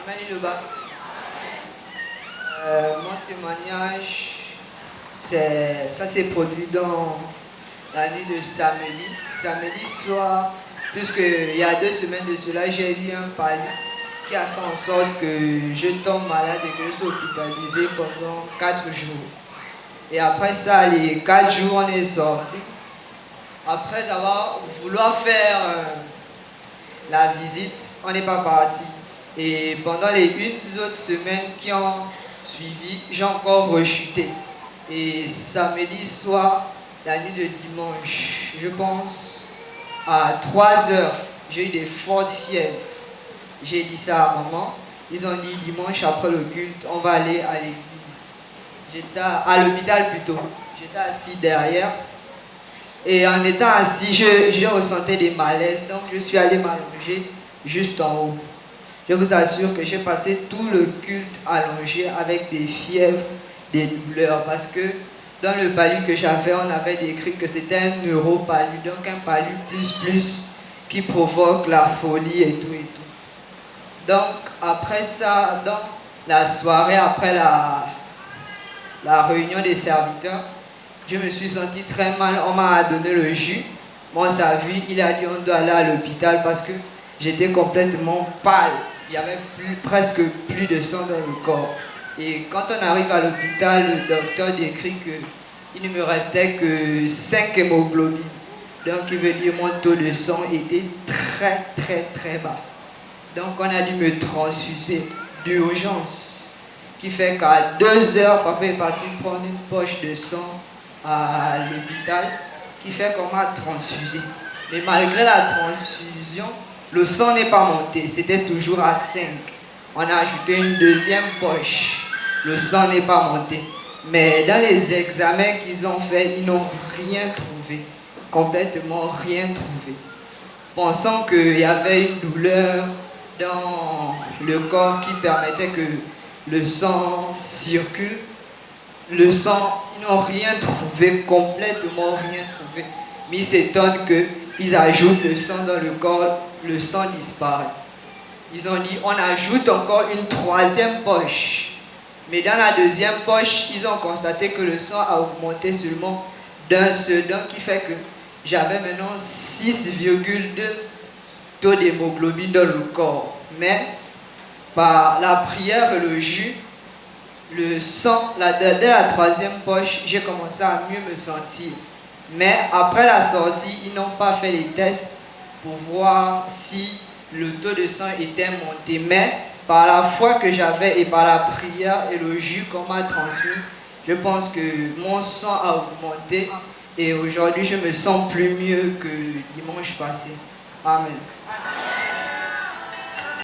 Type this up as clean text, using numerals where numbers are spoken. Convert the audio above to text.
Amen et le bas. Mon témoignage, ça s'est produit dans la nuit de samedi. Samedi soir, puisqu'il y a 2 semaines de cela, j'ai eu un palu qui a fait en sorte que je tombe malade et que je sois hospitalisé pendant 4 jours. Et après ça, les 4 jours, on est sorti. Après avoir voulu faire la visite, on n'est pas parti. Et pendant les 1 autres semaines qui ont suivi, j'ai encore rechuté. Et samedi soir, la nuit de dimanche, je pense, à 3 heures, j'ai eu des fortes fièvres. J'ai dit ça à maman. Ils ont dit dimanche après le culte, on va aller à l'église. J'étais à l'hôpital plutôt. J'étais assis derrière. Et en étant assis, je ressentais des malaises. Donc je suis allé m'allonger juste en haut. Je vous assure que j'ai passé tout le culte allongé avec des fièvres, des douleurs. Parce que dans le palu que j'avais, on avait décrit que c'était un neuropalu. Donc un palu plus qui provoque la folie et tout et tout. Donc après ça, dans la soirée, après la réunion des serviteurs, je me suis senti très mal. On m'a donné le jus. Mon servi, il a dit on doit aller à l'hôpital parce que j'étais complètement pâle. Il n'y avait presque plus de sang dans le corps. Et quand on arrive à l'hôpital, le docteur décrit qu'il ne me restait que 5 hémoglobines. Donc il veut dire mon taux de sang était très bas. Donc on a dû me transfuser d'urgence. Qui fait qu'à 2 heures, papa est parti prendre une poche de sang à l'hôpital. Qui fait qu'on m'a transfusé. Mais malgré la transfusion, le sang n'est pas monté. C'était toujours à 5. On a ajouté une 2e poche. Le sang n'est pas monté. Mais dans les examens qu'ils ont fait, ils n'ont rien trouvé. Complètement rien trouvé. Pensant qu'il y avait une douleur dans le corps qui permettait que le sang circule. Le sang, ils n'ont rien trouvé, complètement rien trouvé. Mais ils s'étonnent qu'ils ajoutent le sang dans le corps, le sang disparaît. Ils ont dit, on ajoute encore une 3e poche. Mais dans la 2e poche, ils ont constaté que le sang a augmenté seulement d'un seul, donc qui fait que j'avais maintenant 6,2 taux d'hémoglobine dans le corps. Mais par la prière et le jus, le sang, dès la 3e poche, j'ai commencé à mieux me sentir. Mais après la sortie, ils n'ont pas fait les tests pour voir si le taux de sang était monté. Mais par la foi que j'avais et par la prière et le jus qu'on m'a transmis, je pense que mon sang a augmenté et aujourd'hui je me sens plus mieux que dimanche passé. Amen.